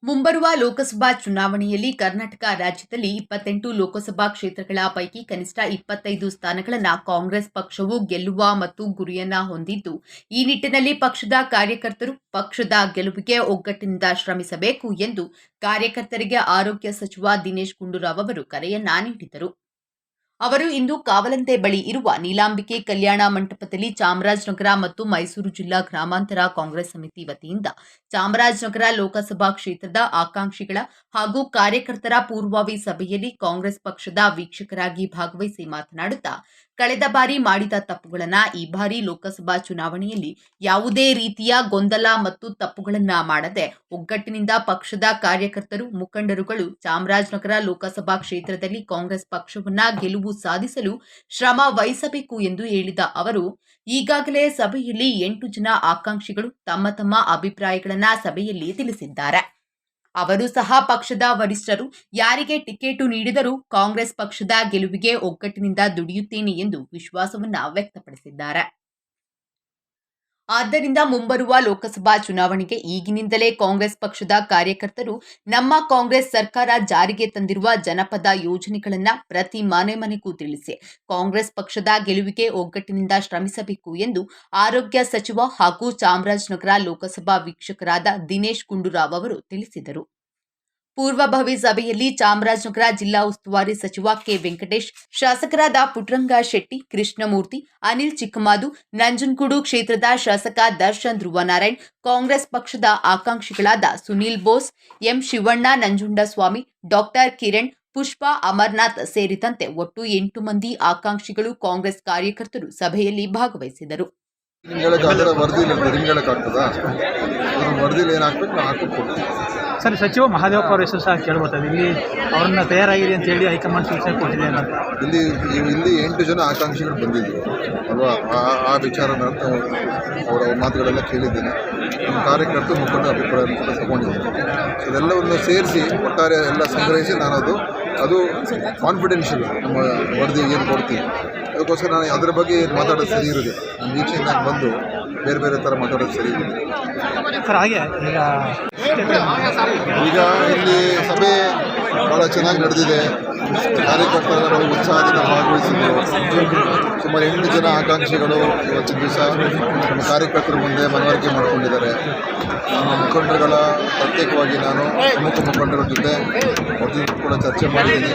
ಮುಂಬರುವ ಲೋಕಸಭಾ ಚುನಾವಣೆಯಲ್ಲಿ ಕರ್ನಾಟಕ ರಾಜ್ಯದಲ್ಲಿ 28 ಲೋಕಸಭಾ ಕ್ಷೇತ್ರಗಳ ಪೈಕಿ ಕನಿಷ್ಠ 25 ಸ್ಥಾನಗಳನ್ನು ಕಾಂಗ್ರೆಸ್ ಪಕ್ಷವು ಗೆಲ್ಲುವ ಮತ್ತು ಗುರಿಯನ್ನ ಹೊಂದಿದ್ದು, ಈ ನಿಟ್ಟಿನಲ್ಲಿ ಪಕ್ಷದ ಕಾರ್ಯಕರ್ತರು ಪಕ್ಷದ ಗೆಲುವಿಗೆ ಒಗ್ಗಟ್ಟಿನಿಂದ ಶ್ರಮಿಸಬೇಕು ಎಂದು ಕಾರ್ಯಕರ್ತರಿಗೆ ಆರೋಗ್ಯ ಸಚಿವ ದಿನೇಶ್ ಗುಂಡೂರಾವ್ ಅವರು ಕರೆಯನ್ನ ನೀಡಿದರು. ಅವರು ಇಂದು ಕಾವಲಂತೆ ಬಳಿ ಇರುವ ನೀಲಾಂಬಿಕೆ ಕಲ್ಯಾಣ ಮಂಟಪದಲ್ಲಿ ಚಾಮರಾಜನಗರ ಮತ್ತು ಮೈಸೂರು ಜಿಲ್ಲಾ ಗ್ರಾಮಾಂತರ ಕಾಂಗ್ರೆಸ್ ಸಮಿತಿ ವತಿಯಿಂದ ಚಾಮರಾಜನಗರ ಲೋಕಸಭಾ ಕ್ಷೇತ್ರದ ಆಕಾಂಕ್ಷಿಗಳ ಹಾಗೂ ಕಾರ್ಯಕರ್ತರ ಪೂರ್ವಭಾವಿ ಸಭೆಯಲ್ಲಿ ಕಾಂಗ್ರೆಸ್ ಪಕ್ಷದ ವೀಕ್ಷಕರಾಗಿ ಭಾಗವಹಿಸಿ ಮಾತನಾಡುತ್ತಾ, ಕಳೆದ ಬಾರಿ ಮಾಡಿದ ತಪ್ಪುಗಳನ್ನು ಈ ಬಾರಿ ಲೋಕಸಭಾ ಚುನಾವಣೆಯಲ್ಲಿ ಯಾವುದೇ ರೀತಿಯ ಗೊಂದಲ ಮತ್ತು ತಪ್ಪುಗಳನ್ನು ಮಾಡದೆ ಒಗ್ಗಟ್ಟಿನಿಂದ ಪಕ್ಷದ ಕಾರ್ಯಕರ್ತರು, ಮುಖಂಡರುಗಳು ಚಾಮರಾಜನಗರ ಲೋಕಸಭಾ ಕ್ಷೇತ್ರದಲ್ಲಿ ಕಾಂಗ್ರೆಸ್ ಪಕ್ಷವನ್ನ ಗೆಲುವು ಸಾಧಿಸಲು ಶ್ರಮ ವಹಿಸಬೇಕು ಎಂದು ಹೇಳಿದ ಅವರು, ಈಗಾಗಲೇ ಸಭೆಯಲ್ಲಿ 8 ಜನ ಆಕಾಂಕ್ಷಿಗಳು ತಮ್ಮ ತಮ್ಮ ಅಭಿಪ್ರಾಯಗಳನ್ನು ಸಭೆಯಲ್ಲಿ ತಿಳಿಸಿದ್ದಾರೆ. ಅವರು ಸಹ ಪಕ್ಷದ ವರಿಷ್ಠರು ಯಾರಿಗೆ ಟಿಕೆಟ್ ನೀಡಿದರೂ ಕಾಂಗ್ರೆಸ್ ಪಕ್ಷದ ಗೆಲುವಿಗೆ ಒಗ್ಗಟ್ಟಿನಿಂದ ದುಡಿಯುತ್ತೇನೆ ಎಂದು ವಿಶ್ವಾಸವನ್ನ ವ್ಯಕ್ತಪಡಿಸಿದ್ದಾರೆ. ಆದ್ದರಿಂದ ಮುಂಬರುವ ಲೋಕಸಭಾ ಚುನಾವಣೆಗೆ ಈಗಿನಿಂದಲೇ ಕಾಂಗ್ರೆಸ್ ಪಕ್ಷದ ಕಾರ್ಯಕರ್ತರು ನಮ್ಮ ಕಾಂಗ್ರೆಸ್ ಸರ್ಕಾರ ಜಾರಿಗೆ ತಂದಿರುವ ಜನಪದ ಯೋಜನೆಗಳನ್ನು ಪ್ರತಿ ಮನೆ ಮನೆಗೂ ತಿಳಿಸಿ ಕಾಂಗ್ರೆಸ್ ಪಕ್ಷದ ಗೆಲುವಿಗೆ ಒಗ್ಗಟ್ಟಿನಿಂದ ಶ್ರಮಿಸಬೇಕು ಎಂದು ಆರೋಗ್ಯ ಸಚಿವ ಹಾಗೂ ಚಾಮರಾಜನಗರ ಲೋಕಸಭಾ ವೀಕ್ಷಕರಾದ ದಿನೇಶ್ ಗುಂಡೂರಾವ್ ಅವರು ತಿಳಿಸಿದರು. ಪೂರ್ವಭಾವಿ ಸಭೆಯಲ್ಲಿ ಚಾಮರಾಜನಗರ ಜಿಲ್ಲಾ ಉಸ್ತುವಾರಿ ಸಚಿವ ಕೆ ವೆಂಕಟೇಶ್, ಶಾಸಕರಾದ ಪುಟ್ಟರಂಗ ಶೆಟ್ಟಿ, ಕೃಷ್ಣಮೂರ್ತಿ, ಅನಿಲ್ ಚಿಕ್ಕಮಾದು, ನಂಜನಗೂಡು ಕ್ಷೇತ್ರದ ಶಾಸಕ ದರ್ಶನ್ ಧ್ರುವನಾರಾಯಣ್, ಕಾಂಗ್ರೆಸ್ ಪಕ್ಷದ ಆಕಾಂಕ್ಷಿಗಳಾದ ಸುನೀಲ್ ಬೋಸ್, ಎಂ ಶಿವಣ್ಣ ನಂಜುಂಡಸ್ವಾಮಿ, ಡಾಕ್ಟರ್ ಕಿರಣ್, ಪುಷ್ಪಾ ಅಮರನಾಥ್ ಸೇರಿದಂತೆ ಒಟ್ಟು 8 ಮಂದಿ ಆಕಾಂಕ್ಷಿಗಳು ಕಾಂಗ್ರೆಸ್ ಕಾರ್ಯಕರ್ತರು ಸಭೆಯಲ್ಲಿ ಭಾಗವಹಿಸಿದರು. ಸರ್, ಸಚಿವ ಮಹಾದೇವಪ್ಪ ಅವರ ಹೆಸರು ಸಹ ಕೇಳಬಹುದು. ಇಲ್ಲಿ ಅವ್ರನ್ನ ತಯಾರಾಗಿದೆ ಅಂತ ಹೇಳಿ ಹೈಕಮಾಂಡ್ ಸೂಚನೆ ಕೊಟ್ಟಿದೆ ಅಂತ. ಇಲ್ಲಿ 8 ಜನ ಆಕಾಂಕ್ಷಿಗಳು ಬಂದಿದ್ದರು ಅಲ್ವಾ? ಆ ವಿಚಾರನ ಅವರ ಮಾತುಗಳೆಲ್ಲ ಕೇಳಿದ್ದೇನೆ. ನಮ್ಮ ಕಾರ್ಯಕರ್ತರು ಮುಖಂಡ ಅಭಿಪ್ರಾಯ ಕೂಡ ತಗೊಂಡಿದ್ದೇನೆ. ಅದೆಲ್ಲವನ್ನು ಸೇರಿಸಿ ಒಟ್ಟಾರೆ ಎಲ್ಲ ಸಂಗ್ರಹಿಸಿ ನಾನು ಅದು ಕಾನ್ಫಿಡೆನ್ಷಿಯಲ್ ನಮ್ಮ ವರದಿ ಏನು ಕೊಡ್ತೀನಿ. ಅದಕ್ಕೋಸ್ಕರ ನಾನು ಅದರ ಬಗ್ಗೆ ಮಾತಾಡೋದು ಸರಿ ಇರೋದಿಲ್ಲ. ನಮ್ಮ ಈಚೆಗೆ ನಾನು ಬಂದು ಬೇರೆ ಬೇರೆ ಥರ ಮಾತಾಡೋದು ಸರಿ ಇರೋದಿಲ್ಲ. ಸರ್, ಹಾಗೆ ಈಗ ಇಲ್ಲಿ ಸಭೆ ಭಾಳ ಚೆನ್ನಾಗಿ ನಡೆದಿದೆ. ಕಾರ್ಯಕರ್ತರೆಲ್ಲ ಬಹಳ ಉತ್ಸಾಹದಿಂದ ಭಾಗವಹಿಸಿದ್ರು. ಸುಮಾರು 8 ಜನ ಆಕಾಂಕ್ಷಿಗಳು ಇವತ್ತಿನ ದಿವಸ ನಮ್ಮ ಕಾರ್ಯಕರ್ತರ ಮುಂದೆ ಮನವರಿಕೆ ಮಾಡಿಕೊಂಡಿದ್ದಾರೆ. ನಮ್ಮ ಮುಖಂಡರುಗಳ ಪ್ರತ್ಯೇಕವಾಗಿ ನಾನು ಪ್ರಮುಖ ಮುಖಂಡರ ಜೊತೆ ಅವ್ರ ಕೂಡ ಚರ್ಚೆ ಮಾಡಿದ್ದೀನಿ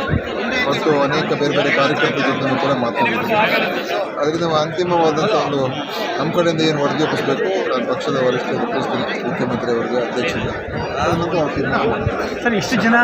ಮತ್ತು ಅನೇಕ ಬೇರೆ ಬೇರೆ ಕಾರ್ಯಕರ್ತರ ಜೊತೆ ಕೂಡ ಮಾತನಾಡಿದ್ದೀನಿ. ಅದರಿಂದ ಅಂತಿಮವಾದಂಥ ನಮ್ಮ ಕಡೆಯಿಂದ ಏನು ವರದಿ ಒಪ್ಪಿಸಬೇಕು ನಾನು ಪಕ್ಷದ ವರಿಷ್ಠರು ಒಪ್ಪಿಸ್ತೀನಿ, ಮುಖ್ಯಮಂತ್ರಿ ಅವರಿಗೆ, ಅಧ್ಯಕ್ಷರಿಗೆ. ಅದನ್ನು ಅವ್ರು ತೀರ್ಮಾನ ಮಾಡ್ತಾರೆ. ಸರ್, ಇಷ್ಟು ಜನ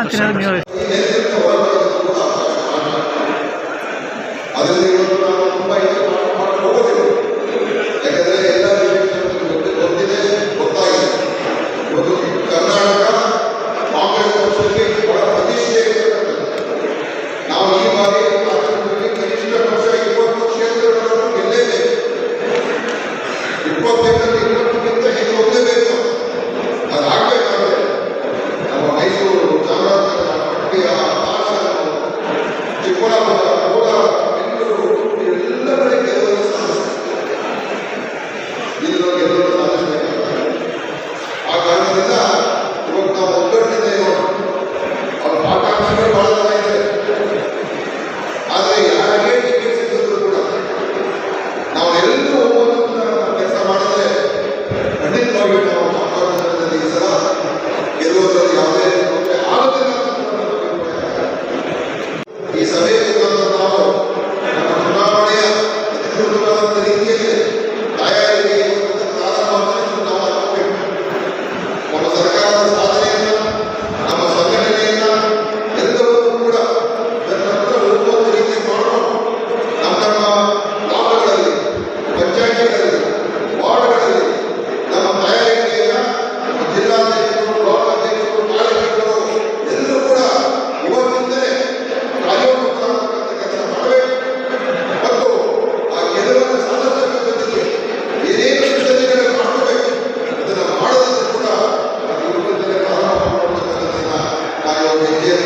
Yeah.